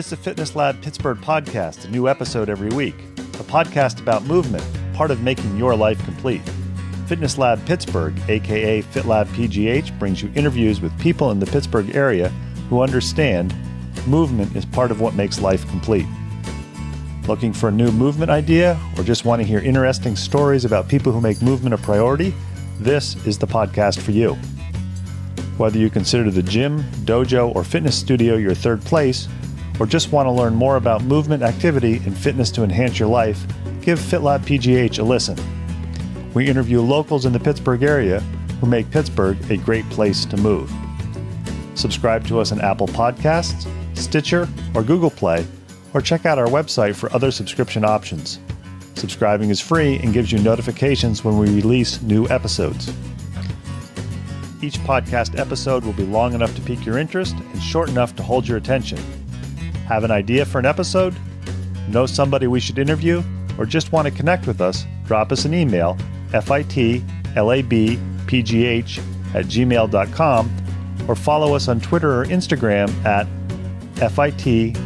It's the Fitness Lab Pittsburgh podcast, a new episode every week. A podcast about movement, part of making your life complete. Fitness Lab Pittsburgh, aka FitLab PGH, brings you interviews with people in the Pittsburgh area who understand movement is part of what makes life complete. Looking for a new movement idea or just want to hear interesting stories about people who make movement a priority? This is the podcast for you. Whether you consider the gym, dojo, or fitness studio your third place, or just want to learn more about movement, activity, and fitness to enhance your life, give FitLab PGH a listen. We interview locals in the Pittsburgh area who make Pittsburgh a great place to move. Subscribe to us on Apple Podcasts, Stitcher, or Google Play, or check out our website for other subscription options. Subscribing is free and gives you notifications when we release new episodes. Each podcast episode will be long enough to pique your interest and short enough to hold your attention. Have an idea for an episode? Know somebody we should interview? Or just want to connect with us? Drop us an email, fitlabpgh@gmail.com, or follow us on Twitter or Instagram at fitlabpgh.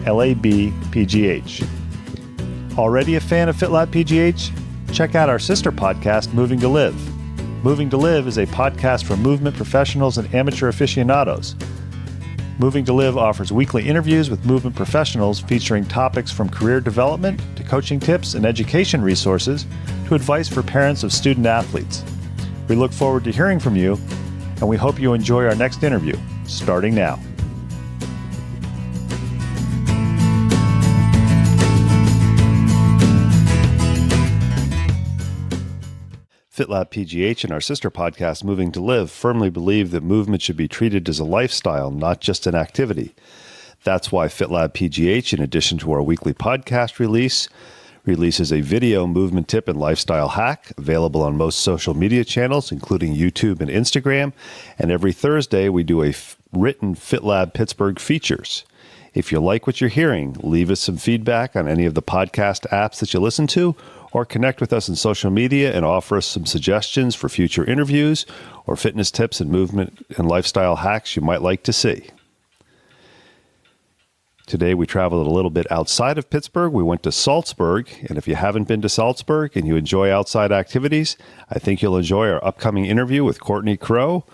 Already a fan of FitLab PGH? Check out our sister podcast, Moving to Live. Moving to Live is a podcast for movement professionals and amateur aficionados. Moving to Live offers weekly interviews with movement professionals featuring topics from career development to coaching tips and education resources to advice for parents of student athletes. We look forward to hearing from you, and we hope you enjoy our next interview, starting now. FitLab PGH and our sister podcast, Moving to Live, firmly believe that movement should be treated as a lifestyle, not just an activity. That's why FitLab PGH, in addition to our weekly podcast releases a video movement tip and lifestyle hack available on most social media channels, including YouTube and Instagram. And every Thursday, we do a written FitLab Pittsburgh features. If you like what you're hearing, leave us some feedback on any of the podcast apps that you listen to, or connect with us on social media and offer us some suggestions for future interviews or fitness tips and movement and lifestyle hacks you might like to see. Today we traveled a little bit outside of Pittsburgh. We went to Saltsburg, and if you haven't been to Saltsburg and you enjoy outside activities, I think you'll enjoy our upcoming interview with Courtney Crowe,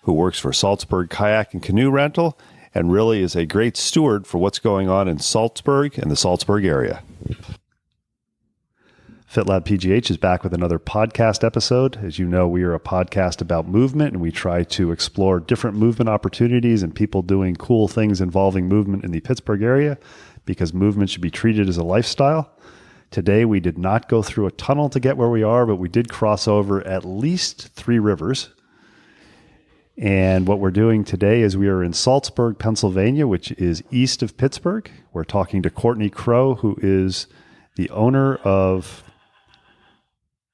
who works for Saltsburg Kayak and Canoe rental and really is a great steward for what's going on in Saltsburg and the Saltsburg area. FitLab PGH is back with another podcast episode. As you know, we are a podcast about movement, and we try to explore different movement opportunities and people doing cool things involving movement in the Pittsburgh area, because movement should be treated as a lifestyle. Today, we did not go through a tunnel to get where we are, but we did cross over at least 3 rivers. And what we're doing today is we are in Saltsburg, Pennsylvania, which is east of Pittsburgh. We're talking to Courtney Crowe, who is the owner of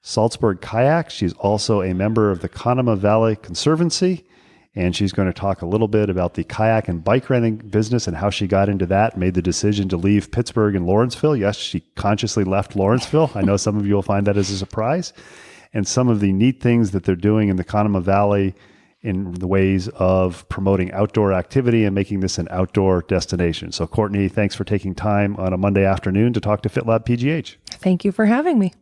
Saltsburg Kayak. She's also a member of the Conemaugh Valley Conservancy, and she's going to talk a little bit about the kayak and bike renting business and how she got into that, made the decision to leave Pittsburgh and Lawrenceville. Yes, she consciously left Lawrenceville. I know some of you will find that as a surprise. And some of the neat things that they're doing in the Conemaugh Valley in the ways of promoting outdoor activity and making this an outdoor destination. So Courtney, thanks for taking time on a Monday afternoon to talk to FitLab PGH. Thank you for having me.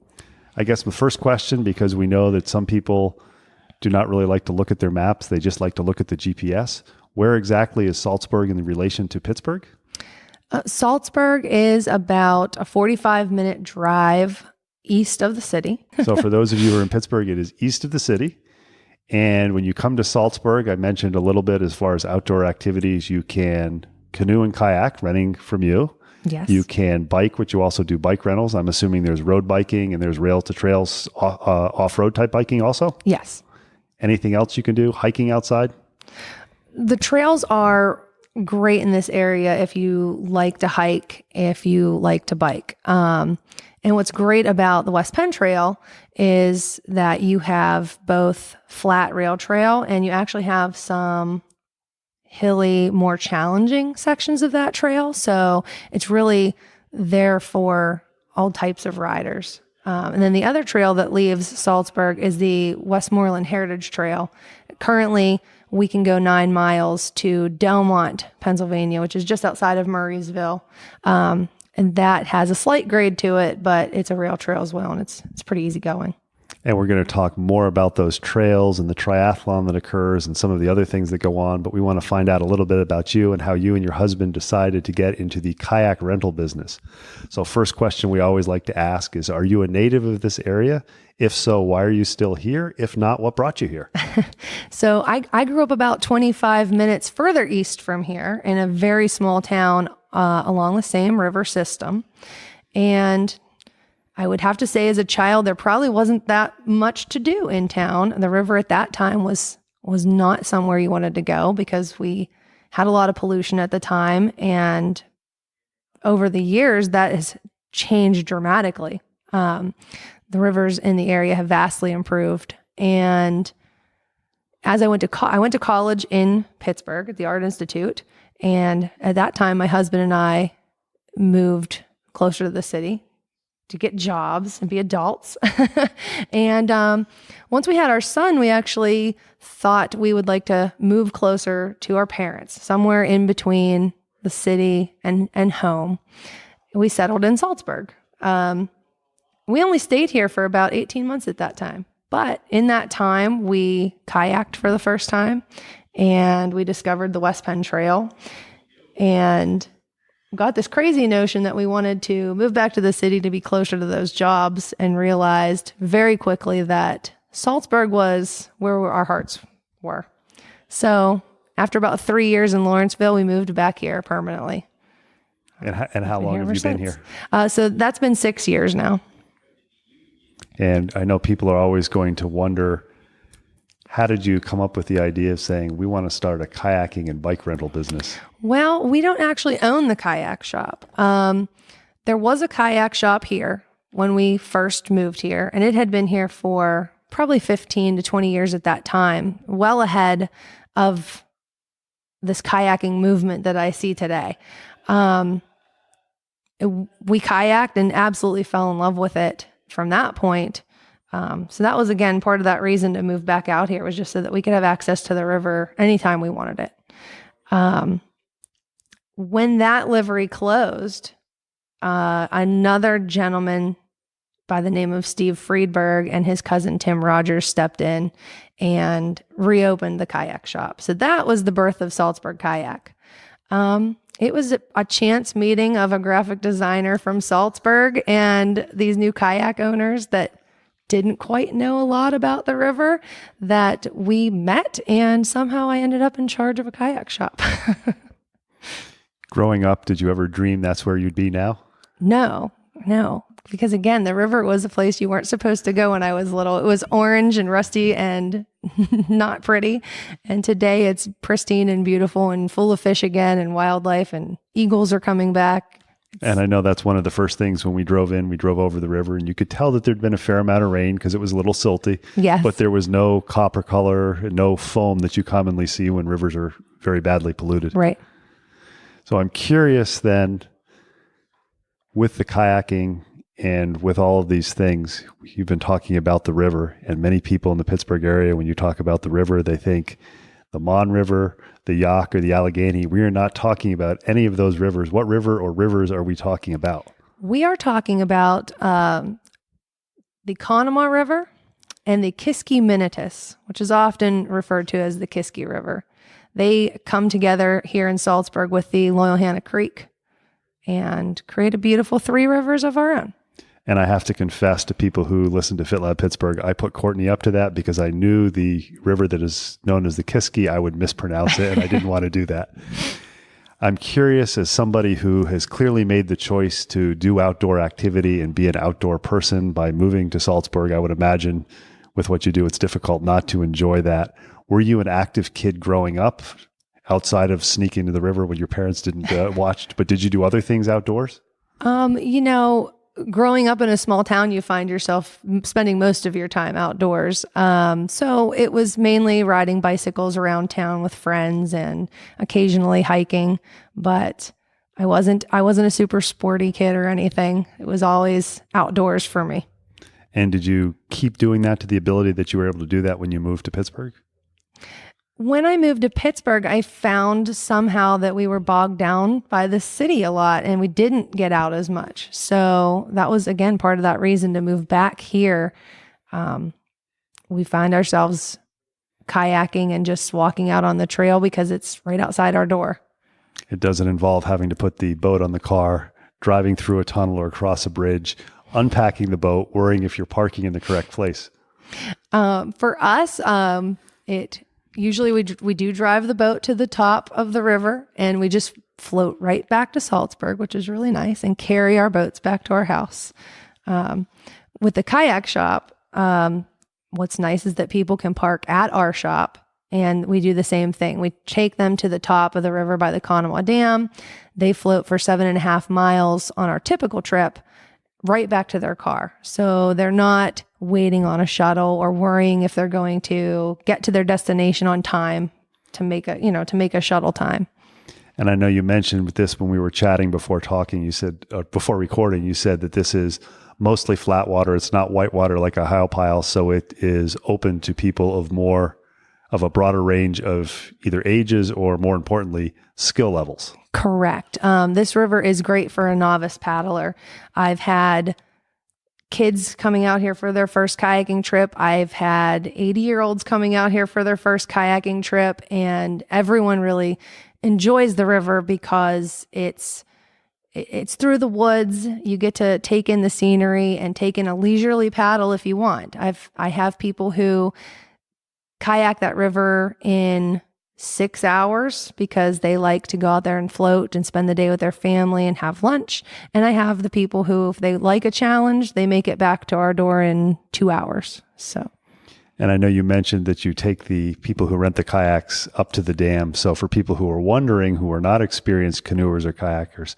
I guess the first question, because we know that some people do not really like to look at their maps, they just like to look at the GPS. Where exactly is Saltsburg in relation to Pittsburgh? Saltsburg is about a 45-minute drive east of the city. So for those of you who are in Pittsburgh, it is east of the city. And when you come to Saltsburg, I mentioned a little bit as far as outdoor activities, you can canoe and kayak, renting from you. Yes. You can bike, which you also do bike rentals. I'm assuming there's road biking and there's rail to trails, off-road type biking also? Yes. Anything else you can do? Hiking outside? The trails are great in this area if you like to hike, if you like to bike. And what's great about the West Penn Trail is that you have both flat rail trail and you actually have some hilly, more challenging sections of that trail. So it's really there for all types of riders. And then the other trail that leaves Saltsburg is the Westmoreland Heritage Trail. Currently, we can go 9 miles to Delmont, Pennsylvania, which is just outside of Murraysville. And that has a slight grade to it, but it's a rail trail as well, and it's pretty easy going. And we're going to talk more about those trails and the triathlon that occurs and some of the other things that go on. But we want to find out a little bit about you and how you and your husband decided to get into the kayak rental business. So first question we always like to ask is, are you a native of this area? If so, why are you still here? If not, what brought you here? So I grew up about 25 minutes further east from here in a very small town along the same river system. And I would have to say, as a child, there probably wasn't that much to do in town. The river at that time was not somewhere you wanted to go because we had a lot of pollution at the time. And over the years, that has changed dramatically. The rivers in the area have vastly improved. And as I went to college in Pittsburgh at the Art Institute. And at that time, my husband and I moved closer to the city to get jobs and be adults. And once we had our son, we actually thought we would like to move closer to our parents, somewhere in between the city and home. We settled in Saltsburg. We only stayed here for about 18 months at that time. But in that time, we kayaked for the first time, and we discovered the West Penn Trail, and got this crazy notion that we wanted to move back to the city to be closer to those jobs, and realized very quickly that Saltsburg was where our hearts were. So after about 3 years in Lawrenceville, we moved back here permanently. And how long have you been here? So that's been 6 years now. And I know people are always going to wonder, how did you come up with the idea of saying, we want to start a kayaking and bike rental business? Well, we don't actually own the kayak shop. There was a kayak shop here when we first moved here, and it had been here for probably 15 to 20 years at that time, well ahead of this kayaking movement that I see today. We kayaked and absolutely fell in love with it from that point. So that was, again, part of that reason to move back out here, was just so that we could have access to the river anytime we wanted it. When that livery closed, another gentleman by the name of Steve Friedberg and his cousin Tim Rogers stepped in and reopened the kayak shop. So that was the birth of Saltsburg Kayak. It was a chance meeting of a graphic designer from Saltsburg and these new kayak owners that didn't quite know a lot about the river, that we met, and somehow I ended up in charge of a kayak shop. Growing up, did you ever dream that's where you'd be now? No, because again, the river was a place you weren't supposed to go when I was little. It was orange and rusty and not pretty. And today it's pristine and beautiful and full of fish again and wildlife, and eagles are coming back. And I know that's one of the first things when we drove over the river, and you could tell that there'd been a fair amount of rain because it was a little silty. Yes. But there was no copper color, no foam that you commonly see when rivers are very badly polluted. Right. So I'm curious then, with the kayaking and with all of these things, you've been talking about the river, and many people in the Pittsburgh area, when you talk about the river, they think the Mon River, the Yaak, or the Allegheny. We are not talking about any of those rivers. What river or rivers are we talking about? We are talking about the Conemaugh River and the Kiski-Minitus, which is often referred to as the Kiski River. They come together here in Saltsburg with the Loyalhanna Creek and create a beautiful 3 rivers of our own. And I have to confess to people who listen to FitLab Pittsburgh, I put Courtney up to that because I knew the river that is known as the Kiski, I would mispronounce it, and I didn't want to do that. I'm curious, as somebody who has clearly made the choice to do outdoor activity and be an outdoor person by moving to Saltsburg, I would imagine with what you do, it's difficult not to enjoy that. Were you an active kid growing up outside of sneaking to the river when your parents didn't watch, but did you do other things outdoors? Growing up in a small town, you find yourself spending most of your time outdoors. So it was mainly riding bicycles around town with friends and occasionally hiking, but I wasn't a super sporty kid or anything. It was always outdoors for me. And did you keep doing that to the ability that you were able to do that when you moved to Pittsburgh? When I moved to Pittsburgh, I found somehow that we were bogged down by the city a lot and we didn't get out as much. So that was, again, part of that reason to move back here. We find ourselves kayaking and just walking out on the trail because it's right outside our door. It doesn't involve having to put the boat on the car, driving through a tunnel or across a bridge, unpacking the boat, worrying if you're parking in the correct place. For us, usually we do drive the boat to the top of the river and we just float right back to Saltsburg, which is really nice, and carry our boats back to our house. With the kayak shop, what's nice is that people can park at our shop and we do the same thing. We take them to the top of the river by the Conemaugh Dam. They float for 7.5 miles on our typical trip right back to their car. So they're not waiting on a shuttle or worrying if they're going to get to their destination on time to make a shuttle time. And I know you mentioned this when we were chatting before before recording, you said that this is mostly flat water. It's not whitewater like Ohiopyle. So it is open to people of a broader range of either ages or, more importantly, skill levels. Correct. This river is great for a novice paddler. I've had kids coming out here for their first kayaking trip. I've had 80-year-olds coming out here for their first kayaking trip, and everyone really enjoys the river because it's through the woods. You get to take in the scenery and take in a leisurely paddle if you want. I have people who kayak that river in 6 hours because they like to go out there and float and spend the day with their family and have lunch. And I have the people who, if they like a challenge, they make it back to our door in 2 hours. So. And I know you mentioned that you take the people who rent the kayaks up to the dam. So for people who are wondering, who are not experienced canoers or kayakers,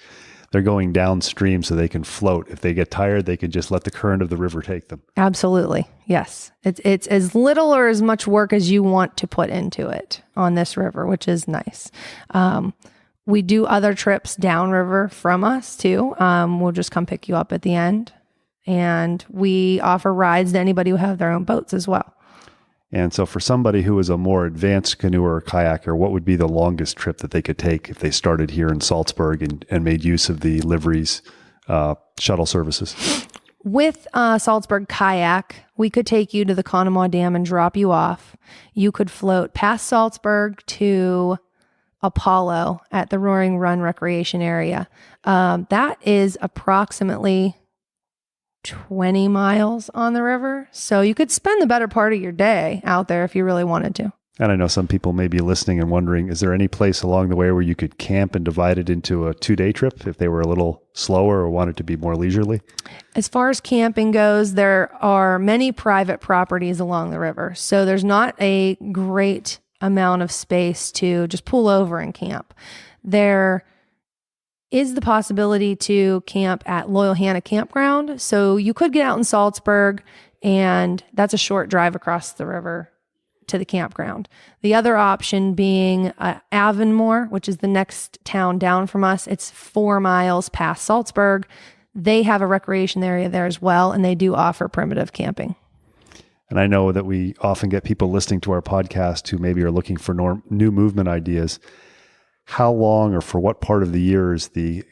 they're going downstream so they can float. If they get tired, they can just let the current of the river take them. Absolutely. Yes. It's as little or as much work as you want to put into it on this river, which is nice. We do other trips downriver from us too. We'll just come pick you up at the end. And we offer rides to anybody who have their own boats as well. And so for somebody who is a more advanced canoer or kayaker, what would be the longest trip that they could take if they started here in Saltsburg and made use of the liveries shuttle services? With Saltsburg Kayak, we could take you to the Conemaugh Dam and drop you off. You could float past Saltsburg to Apollo at the Roaring Run Recreation Area. That is approximately 20 miles on the river. So you could spend the better part of your day out there if you really wanted to. And I know some people may be listening and wondering, is there any place along the way where you could camp and divide it into a 2-day trip if they were a little slower or wanted to be more leisurely? As far as camping goes, there are many private properties along the river. So there's not a great amount of space to just pull over and camp. There is the possibility to camp at Loyal Hannah Campground. So you could get out in Saltsburg, and that's a short drive across the river to the campground. The other option being Avonmore, which is the next town down from us. It's 4 miles past Saltsburg. They have a recreation area there as well, and they do offer primitive camping. And I know that we often get people listening to our podcast who maybe are looking for new movement ideas. How long or for what part of the year is the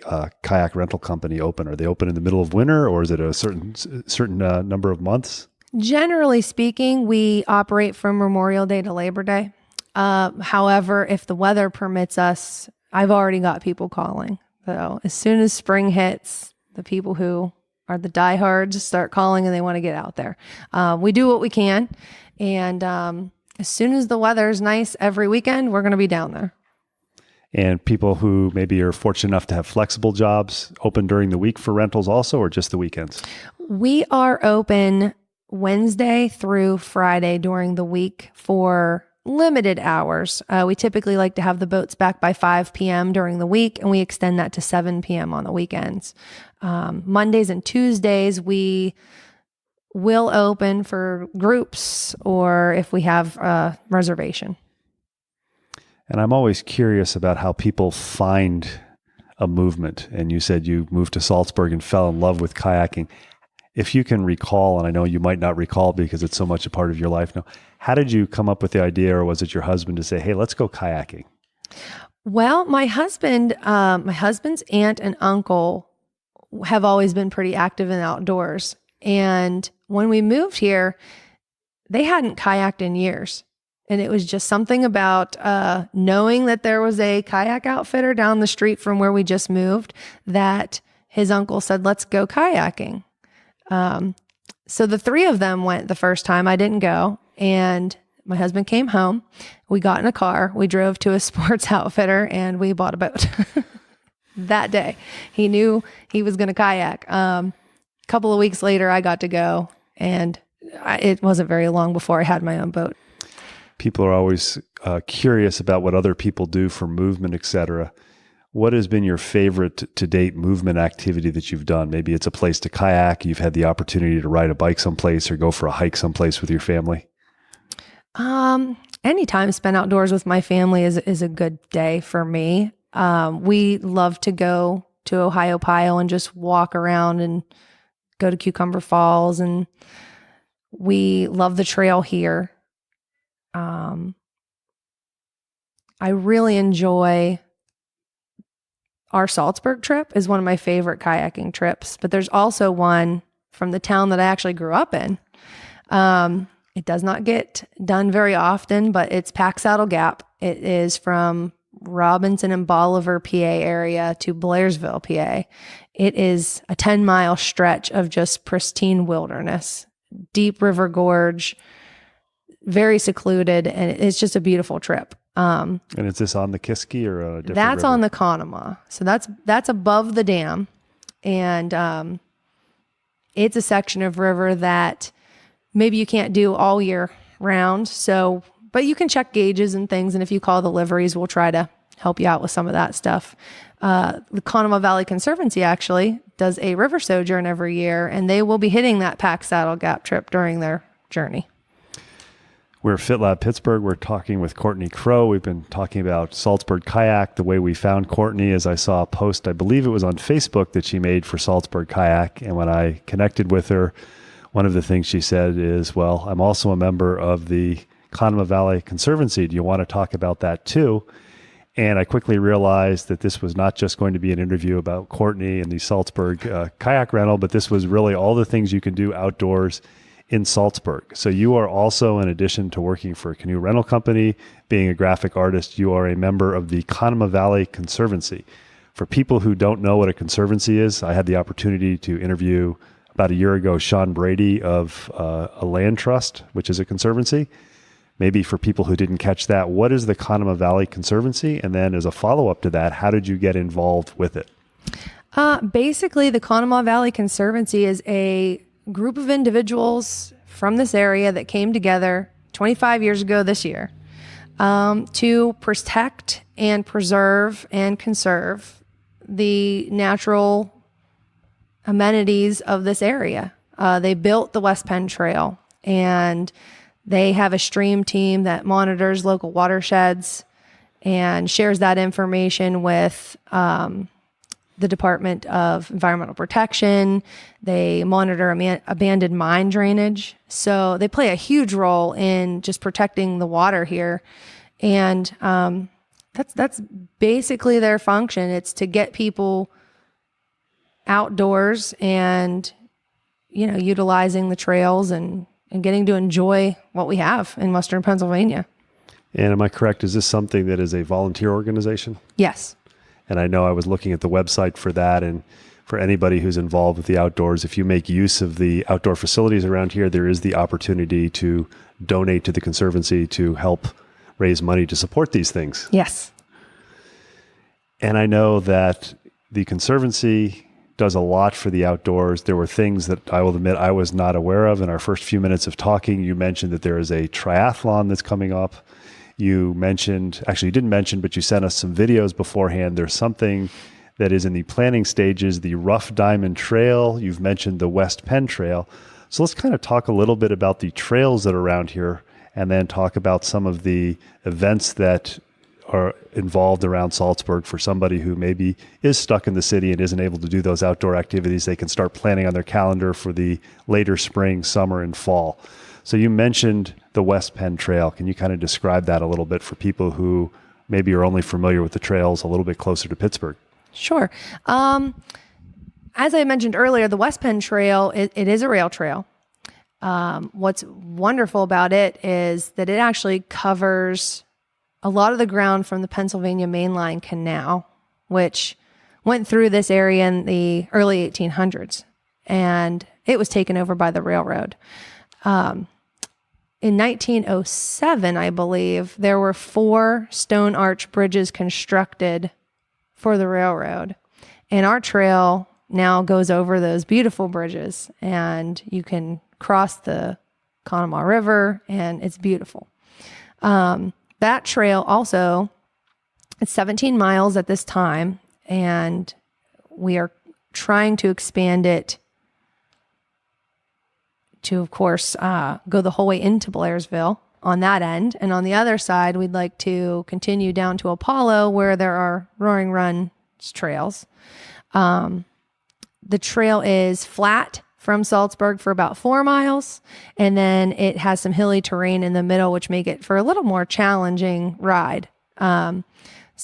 kayak rental company open? Are they open in the middle of winter, or is it a certain number of months? Generally speaking, we operate from Memorial Day to Labor Day. However, if the weather permits us, I've already got people calling. So as soon as spring hits, the people who are the diehards start calling and they want to get out there. We do what we can. And as soon as the weather is nice every weekend, we're going to be down there. And people who maybe are fortunate enough to have flexible jobs open during the week for rentals also, or just the weekends? We are open Wednesday through Friday during the week for limited hours. We typically like to have the boats back by 5 p.m. during the week, and we extend that to 7 p.m. on the weekends. Mondays and Tuesdays, we will open for groups or if we have a reservation. And I'm always curious about how people find a movement. And you said you moved to Saltsburg and fell in love with kayaking. if you can recall, and I know you might not recall because it's so much a part of your life now, how did you come up with the idea, or was it your husband to say, hey, let's go kayaking? Well, my husband's aunt and uncle have always been pretty active in the outdoors. And when we moved here, they hadn't kayaked in years. And it was just something about knowing that there was a kayak outfitter down the street from where we just moved that his uncle said, let's go kayaking. So the three of them went the first time. I didn't go. And my husband came home. We got in a car. We drove to a sports outfitter and we bought a boat. That day, he knew he was going to kayak. A couple of weeks later, I got to go, and it wasn't very long before I had my own boat. People are always curious about what other people do for movement, etc. What has been your favorite to date movement activity that you've done? Maybe it's a place to kayak. You've had the opportunity to ride a bike someplace or go for a hike someplace with your family. Any time spent outdoors with my family is a good day for me. We love to go to Ohiopyle and just walk around and go to Cucumber Falls, and we love the trail here. I really enjoy our Saltsburg trip is one of my favorite kayaking trips, but there's also one from the town that I actually grew up in. It does not get done very often, but it's Packsaddle Gap. It is from Robinson and Bolivar, PA area to Blairsville, PA. It is a 10-mile stretch of just pristine wilderness, deep river gorge, very secluded, and it's just a beautiful trip. And is this on the Kiski or a different That's river? on the Conemaugh. So that's above the dam. And it's a section of river that maybe you can't do all year round. So, but you can check gauges and things. And if you call the liveries, we'll try to help you out with some of that stuff. The Conemaugh Valley Conservancy actually does a river sojourn every year, and they will be hitting that Packsaddle Gap trip during their journey. We're FitLab Pittsburgh. We're talking with Courtney Crowe. We've been talking about Saltsburg Kayak. The way we found Courtney is I saw a post, I believe it was on Facebook, that she made for Saltsburg Kayak. And when I connected with her, one of the things she said is, well, I'm also a member of the Conemaugh Valley Conservancy. Do you want to talk about that too? And I quickly realized that this was not just going to be an interview about Courtney and the Saltsburg kayak rental, but this was really all the things you can do outdoors in Saltsburg. So you are also, in addition to working for a canoe rental company, being a graphic artist, you are a member of the Conemaugh Valley Conservancy. For people who don't know what a conservancy is, I had the opportunity to interview about a year ago Sean Brady of a land trust, which is a conservancy. Maybe for people who didn't catch that, what is the Conemaugh Valley Conservancy? And then as a follow-up to that, how did you get involved with it? Basically, the Conemaugh Valley Conservancy is a group of individuals from this area that came together 25 years ago this year to protect and preserve and conserve the natural amenities of this area. They built the West Penn Trail, and they have a stream team that monitors local watersheds and shares that information with the Department of Environmental Protection. They monitor abandoned mine drainage. So they play a huge role in just protecting the water here. And that's basically their function. It's to get people outdoors and, utilizing the trails and getting to enjoy what we have in Western Pennsylvania. And am I correct? Is this something that is a volunteer organization? Yes. And I know I was looking at the website for that. And for anybody who's involved with the outdoors, if you make use of the outdoor facilities around here, there is the opportunity to donate to the Conservancy to help raise money to support these things. Yes. And I know that the Conservancy does a lot for the outdoors. There were things that I will admit I was not aware of. In our first few minutes of talking, you mentioned that there is a triathlon that's coming up. You mentioned, actually you didn't mention, but you sent us some videos beforehand. There's something that is in the planning stages, the Rough Diamond Trail. You've mentioned the West Penn Trail. So let's kind of talk a little bit about the trails that are around here, and then talk about some of the events that are involved around Saltsburg for somebody who maybe is stuck in the city and isn't able to do those outdoor activities? They can start planning on their calendar for the later spring, summer, and fall. So you mentioned the West Penn Trail. Can you kind of describe that a little bit for people who maybe are only familiar with the trails a little bit closer to Pittsburgh? Sure. As I mentioned earlier, the West Penn Trail, it is a rail trail. What's wonderful about it is that it actually covers a lot of the ground from the Pennsylvania Mainline Canal, which went through this area in the early 1800s, and it was taken over by the railroad. In 1907, I believe, there were 4 stone arch bridges constructed for the railroad, and our trail now goes over those beautiful bridges, and you can cross the Conemaugh River, and it's beautiful. That trail also, it's 17 miles at this time, and we are trying to expand it to, of course, go the whole way into Blairsville on that end. And on the other side, we'd like to continue down to Ohiopyle, where there are Roaring Run trails. The trail is flat from Saltsburg for about 4 miles, and then it has some hilly terrain in the middle, which make it for a little more challenging ride. So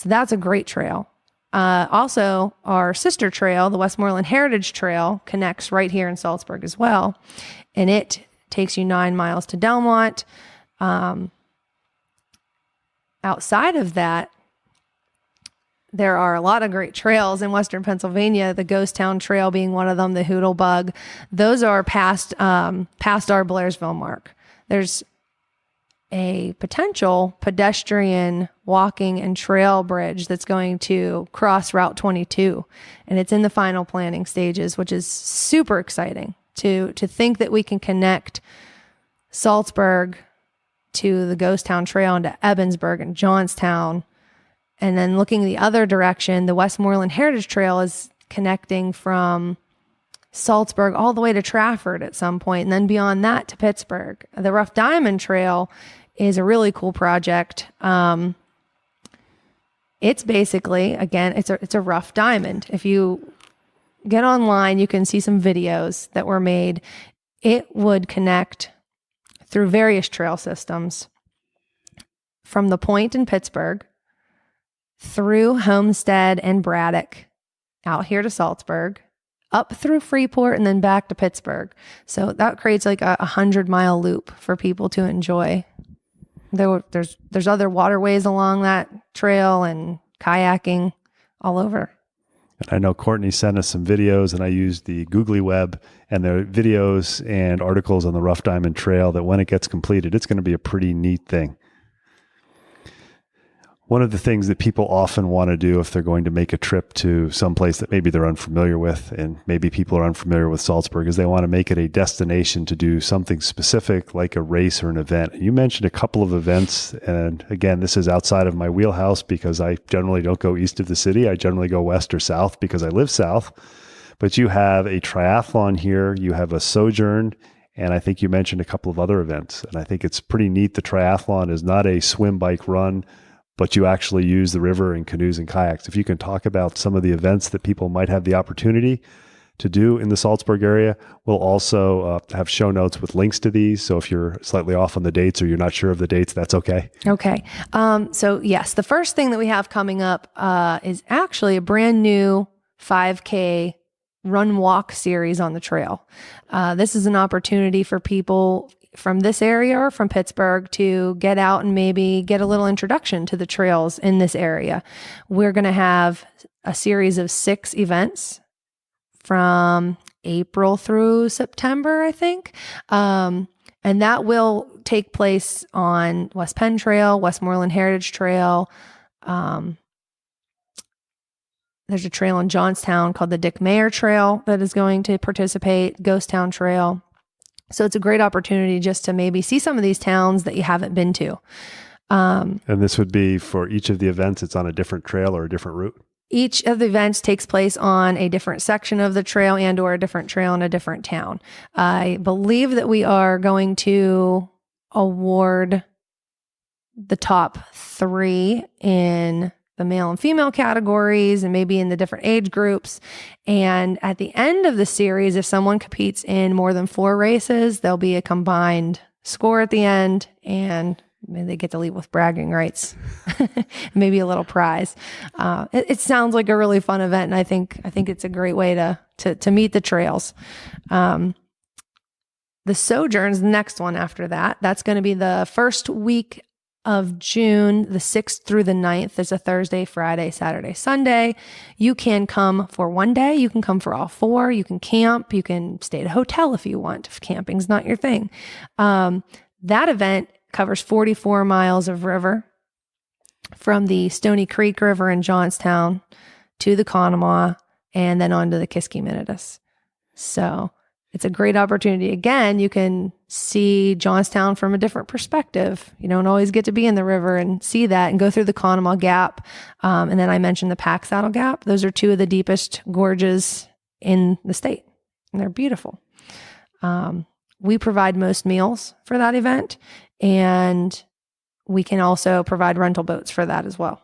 that's a great trail. Also, our sister trail, the Westmoreland Heritage Trail, connects right here in Saltsburg as well, and it takes you 9 miles to Delmont. Outside of that, there are a lot of great trails in Western Pennsylvania, the Ghost Town Trail being one of them, the Hoodlebug. Those are past our Blairsville mark. There's a potential pedestrian walking and trail bridge that's going to cross Route 22, and it's in the final planning stages, which is super exciting to think that we can connect Saltsburg to the Ghost Town Trail into Ebensburg and Johnstown. And then looking the other direction, the Westmoreland Heritage Trail is connecting from Saltsburg all the way to Trafford at some point, and then beyond that to Pittsburgh. The Rough Diamond Trail is a really cool project. It's basically, again, it's a rough diamond. If you get online, you can see some videos that were made. It would connect through various trail systems from the point in Pittsburgh through Homestead and Braddock, out here to Saltsburg, up through Freeport, and then back to Pittsburgh. So that creates like a 100-mile loop for people to enjoy. There's other waterways along that trail and kayaking all over. And I know Courtney sent us some videos, and I used the Googly Web, and there are videos and articles on the Rough Diamond Trail that when it gets completed, it's going to be a pretty neat thing. One of the things that people often want to do if they're going to make a trip to some place that maybe they're unfamiliar with, and maybe people are unfamiliar with Saltsburg, is they want to make it a destination to do something specific like a race or an event. You mentioned a couple of events, and again, this is outside of my wheelhouse because I generally don't go east of the city. I generally go west or south because I live south. But you have a triathlon here, you have a sojourn, and I think you mentioned a couple of other events. And I think it's pretty neat. The triathlon is not a swim, bike, run, but you actually use the river in canoes and kayaks. If you can talk about some of the events that people might have the opportunity to do in the Saltsburg area, we'll also have show notes with links to these. So if you're slightly off on the dates or you're not sure of the dates, that's okay. Okay. So yes, the first thing that we have coming up is actually a brand new 5K run walk series on the trail. This is an opportunity for people from this area or from Pittsburgh to get out and maybe get a little introduction to the trails in this area. We're going to have a series of 6 events from April through September, I think. And that will take place on West Penn Trail, Westmoreland Heritage Trail. There's a trail in Johnstown called the Dick Mayer Trail that is going to participate, Ghost Town Trail. So it's a great opportunity just to maybe see some of these towns that you haven't been to. And this would be for each of the events, it's on a different trail or a different route? Each of the events takes place on a different section of the trail and or a different trail in a different town. I believe that we are going to award the top 3 in the male and female categories and maybe in the different age groups. And at the end of the series, if someone competes in more than 4 races, there'll be a combined score at the end, and maybe they get to leave with bragging rights, maybe a little prize. It sounds like a really fun event, and I think it's a great way to meet the trails. The Sojourn's the next one after that. That's going to be the first week of June, the 6th through the 9th. There's a Thursday, Friday, Saturday, Sunday. You can come for one day. You can come for all 4. You can camp. You can stay at a hotel if you want, if camping's not your thing. That event covers 44 miles of river from the Stonycreek River in Johnstown to the Conemaugh and then on to the Kiskiminitis. So it's a great opportunity. Again, you can see Johnstown from a different perspective. You don't always get to be in the river and see that and go through the Conemaugh Gap. And then I mentioned the Pack Saddle Gap. Those are 2 of the deepest gorges in the state, and they're beautiful. We provide most meals for that event, and we can also provide rental boats for that as well.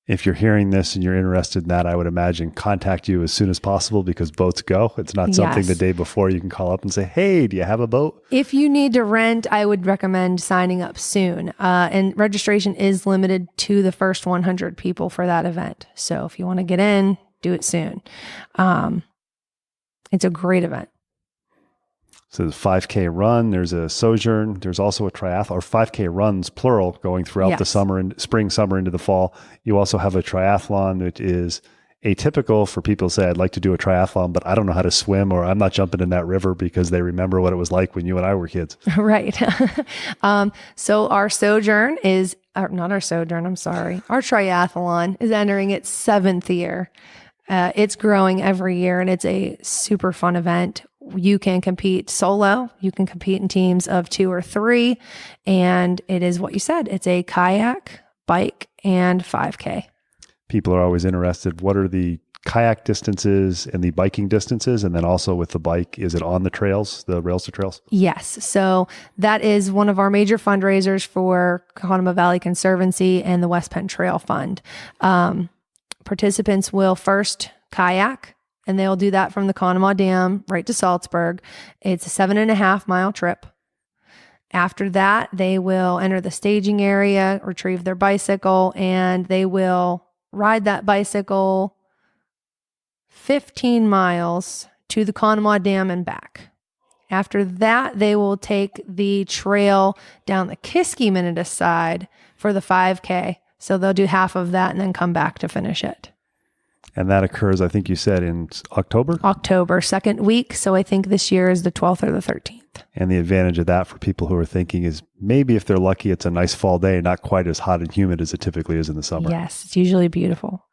If you're hearing this and you're interested in that, I would imagine contact you as soon as possible because boats go. It's not something the day before you can call up and say, hey, do you have a boat? If you need to rent, I would recommend signing up soon. And registration is limited to the first 100 people for that event. So if you want to get in, do it soon. It's a great event. So there's a 5K run, there's a Sojourn, there's also a triathlon, or 5K runs, plural, going throughout the summer and spring, summer into the fall. You also have a triathlon, which is atypical for people who say, I'd like to do a triathlon, but I don't know how to swim, or I'm not jumping in that river, because they remember what it was like when you and I were kids. Right. So our Sojourn is, not our Sojourn, I'm sorry. Our triathlon is entering its 7th year. It's growing every year, and it's a super fun event. You can compete solo. You can compete in teams of 2 or 3. And it is what you said. It's a kayak, bike, and 5K. People are always interested. What are the kayak distances and the biking distances? And then also with the bike, is it on the trails, the Rails to Trails? Yes. So that is one of our major fundraisers for Conemaugh Valley Conservancy and the West Penn Trail Fund. Participants will first kayak, and they'll do that from the Conemaugh Dam right to Saltsburg. It's a 7.5 mile trip. After that, they will enter the staging area, retrieve their bicycle, and they will ride that bicycle 15 miles to the Conemaugh Dam and back. After that, they will take the trail down the Kiskiminitis side for the 5K. So they'll do half of that and then come back to finish it. And that occurs, I think you said, in October? October, 2nd week. So I think this year is the 12th or the 13th. And the advantage of that for people who are thinking is maybe if they're lucky, it's a nice fall day, not quite as hot and humid as it typically is in the summer. Yes, it's usually beautiful.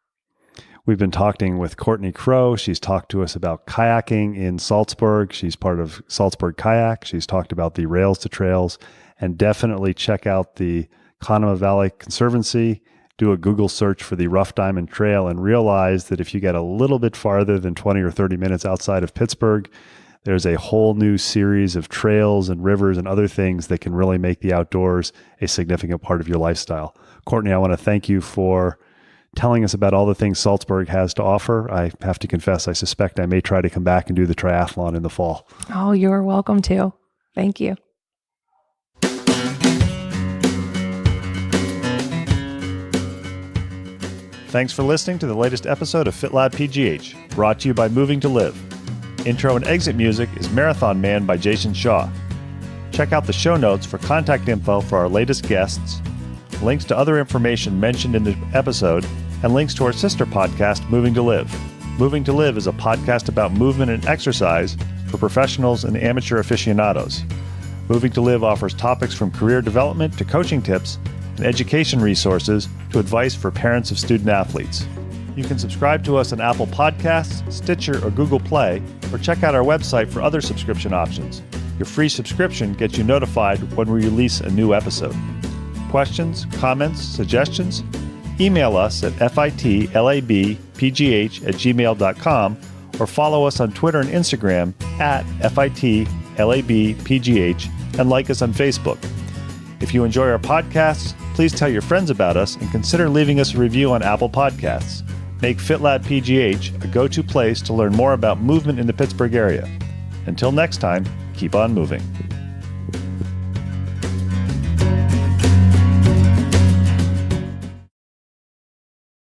We've been talking with Courtney Crowe. She's talked to us about kayaking in Saltsburg. She's part of Saltsburg Kayak. She's talked about the Rails to Trails. And definitely check out the Conemaugh Valley Conservancy. Do a Google search for the Rough Diamond Trail and realize that if you get a little bit farther than 20 or 30 minutes outside of Pittsburgh, there's a whole new series of trails and rivers and other things that can really make the outdoors a significant part of your lifestyle. Courtney, I want to thank you for telling us about all the things Saltsburg has to offer. I have to confess, I suspect I may try to come back and do the triathlon in the fall. Oh, you're welcome to. Thank you. Thanks for listening to the latest episode of FitLab PGH, brought to you by Moving to Live. Intro and exit music is Marathon Man by Jason Shaw. Check out the show notes for contact info for our latest guests, links to other information mentioned in the episode, and links to our sister podcast, Moving to Live. Moving to Live is a podcast about movement and exercise for professionals and amateur aficionados. Moving to Live offers topics from career development to coaching tips and education resources to advice for parents of student athletes. You can subscribe to us on Apple Podcasts, Stitcher, or Google Play, or check out our website for other subscription options. Your free subscription gets you notified when we release a new episode. Questions, comments, suggestions? Email us at fitlabpgh@gmail.com or follow us on Twitter and Instagram at fitlabpgh and like us on Facebook. If you enjoy our podcasts, please tell your friends about us and consider leaving us a review on Apple Podcasts. Make FitLab PGH a go-to place to learn more about movement in the Pittsburgh area. Until next time, keep on moving.